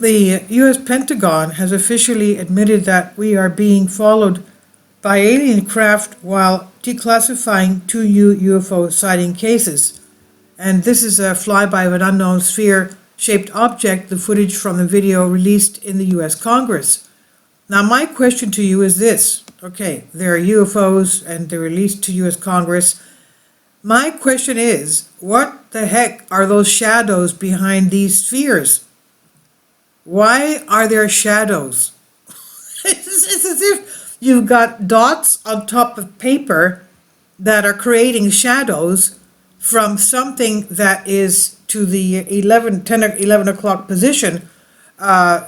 The US Pentagon has officially admitted that we are being followed by alien craft while declassifying 2 new UFO sighting cases. And this is a flyby of an unknown sphere-shaped object, the footage from the video released in the US Congress. Now my question to you is this. Okay, there are UFOs and they're released to US Congress. My question is, what the heck are those shadows behind these spheres? Why are there shadows? It's as if you've got dots on top of paper that are creating shadows from something that is to the 10 or 11 o'clock position,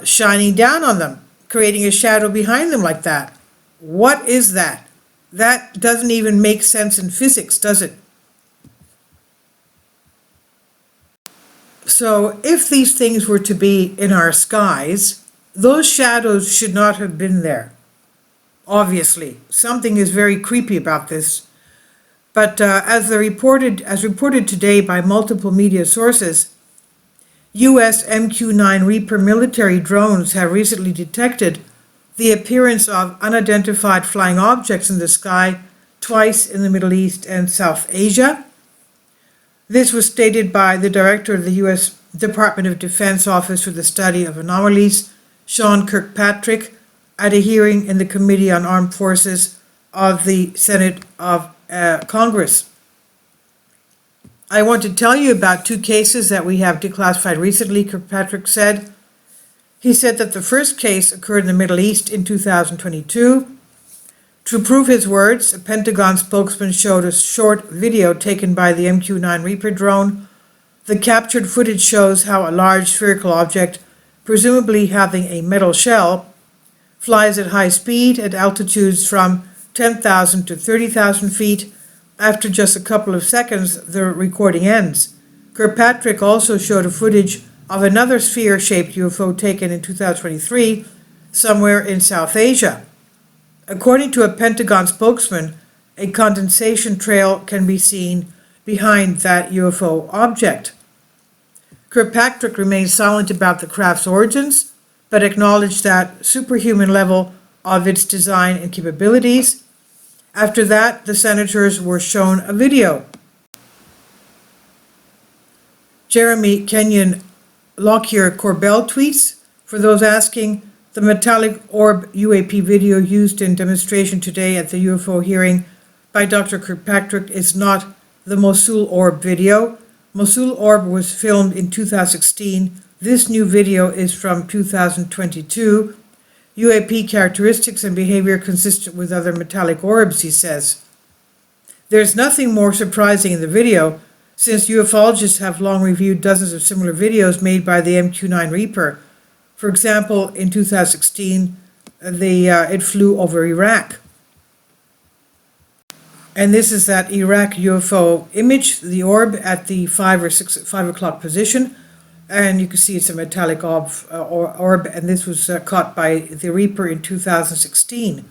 shining down on them, creating a shadow behind them like that. What is that? That doesn't even make sense in physics, does it? So if these things were to be in our skies, those shadows should not have been there. Obviously, something is very creepy about this. But as reported today by multiple media sources, US MQ-9 Reaper military drones have recently detected the appearance of unidentified flying objects in the sky twice in the Middle East and South Asia. This was stated by the director of the U.S. Department of Defense Office for the Study of Anomalies, Sean Kirkpatrick, at a hearing in the Committee on Armed Forces of the Senate of Congress. I want to tell you about 2 cases that we have declassified recently, Kirkpatrick said. He said that the first case occurred in the Middle East in 2022. To prove his words, a Pentagon spokesman showed a short video taken by the MQ-9 Reaper drone. The captured footage shows how a large spherical object, presumably having a metal shell, flies at high speed at altitudes from 10,000 to 30,000 feet. After just a couple of seconds, the recording ends. Kirkpatrick also showed a footage of another sphere-shaped UFO taken in 2023 somewhere in South Asia. According to a Pentagon spokesman, a condensation trail can be seen behind that UFO object. Kirkpatrick remained silent about the craft's origins, but acknowledged that superhuman level of its design and capabilities. After that, the senators were shown a video. Jeremy Kenyon Lockyer Corbell tweets, for those asking, the metallic orb UAP video used in demonstration today at the UFO hearing by Dr. Kirkpatrick is not the Mosul orb video. Mosul orb was filmed in 2016. This new video is from 2022. UAP characteristics and behavior consistent with other metallic orbs, he says. There's nothing more surprising in the video, since ufologists have long reviewed dozens of similar videos made by the MQ-9 Reaper. For example, in 2016, it flew over Iraq. And this is that Iraq UFO image, the orb at the 5 o'clock position. And you can see it's a metallic orb, and this was caught by the Reaper in 2016.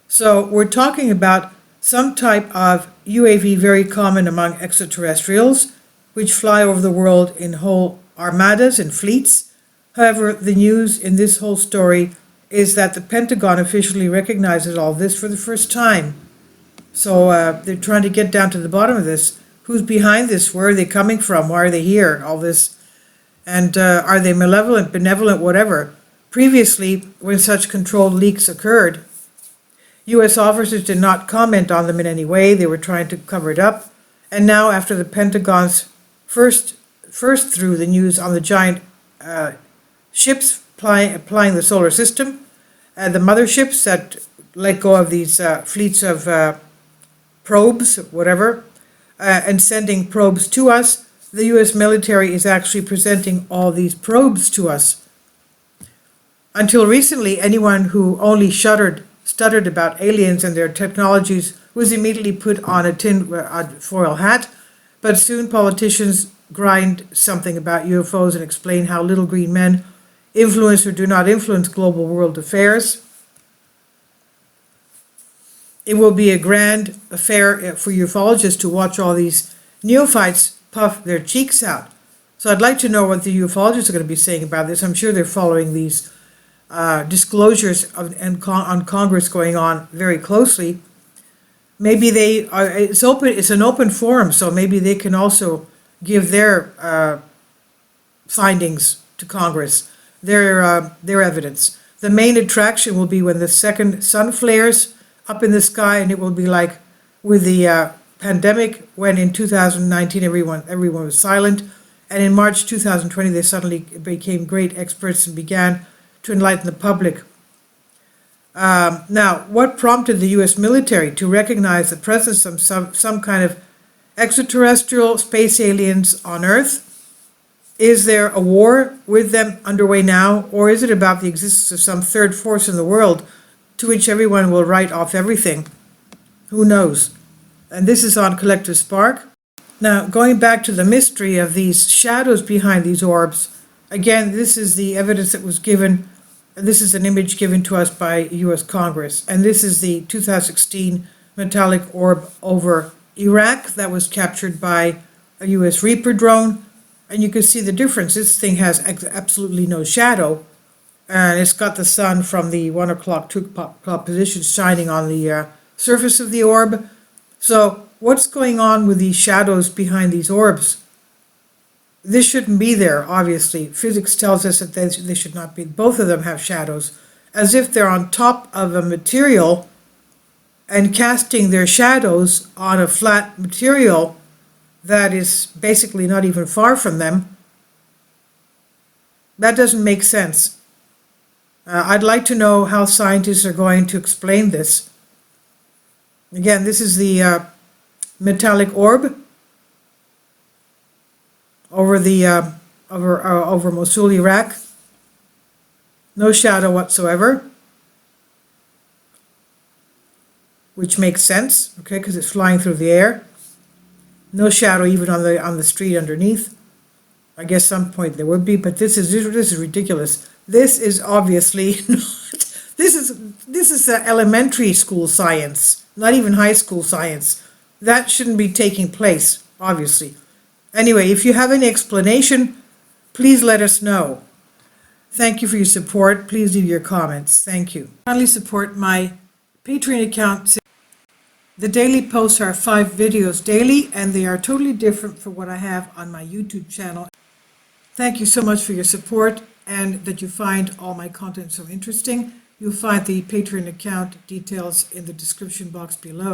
So we're talking about some type of UAV very common among extraterrestrials, which fly over the world in whole armadas and fleets. However, the news in this whole story is that the Pentagon officially recognizes all this for the first time. So they're trying to get down to the bottom of this. Who's behind this? Where are they coming from? Why are they here? All this. And are they malevolent, benevolent, whatever? Previously, when such controlled leaks occurred, U.S. officers did not comment on them in any way. They were trying to cover it up. And now, after the Pentagon's first threw the news on the giant ships applying the solar system, the motherships that let go of these fleets of probes, whatever, and sending probes to us, the U.S. military is actually presenting all these probes to us. Until recently, anyone who only stuttered about aliens and their technologies was immediately put on a tinfoil hat, but soon politicians grind something about UFOs and explain how little green men influence or do not influence global world affairs. It will be a grand affair for ufologists to watch all these neophytes puff their cheeks out. So I'd like to know what the ufologists are going to be saying about this. I'm sure they're following these disclosures on Congress going on very closely. Maybe they are, it's open, it's an open forum, so maybe they can also give their findings to Congress, their evidence. The main attraction will be when the second sun flares up in the sky, and it will be like with the pandemic, when in 2019 everyone was silent, and in March 2020 they suddenly became great experts and began to enlighten the public. Now, what prompted the US military to recognize the presence of some kind of extraterrestrial space aliens on Earth? Is there a war with them underway now, or is it about the existence of some third force in the world to which everyone will write off everything? Who knows? And this is on Collective Spark. Now, going back to the mystery of these shadows behind these orbs, again, this is the evidence that was given. This is an image given to us by US Congress, and this is the 2016 metallic orb over Iraq that was captured by a US Reaper drone. And you can see the difference. This thing has absolutely no shadow, and it's got the sun from the 1 o'clock, 2 o'clock position shining on the surface of the orb. So what's going on with these shadows behind these orbs? This shouldn't be there, obviously. Physics tells us that they should not be. Both of them have shadows, as if they're on top of a material and casting their shadows on a flat material that is basically not even far from them. That doesn't make sense. I'd like to know how scientists are going to explain this. Again, this is the metallic orb over the over Mosul, Iraq. No shadow whatsoever, which makes sense, okay, because it's flying through the air. No shadow even on the street underneath. I guess some point there would be, but this is ridiculous. This is obviously not. This is elementary school science, not even high school science. That shouldn't be taking place, obviously. Anyway, if you have any explanation, please let us know. Thank you for your support. Please leave your comments. Thank you. Kindly support my Patreon account. The daily posts are 5 videos daily, and they are totally different from what I have on my YouTube channel. Thank you so much for your support, and that you find all my content so interesting. You'll find the Patreon account details in the description box below.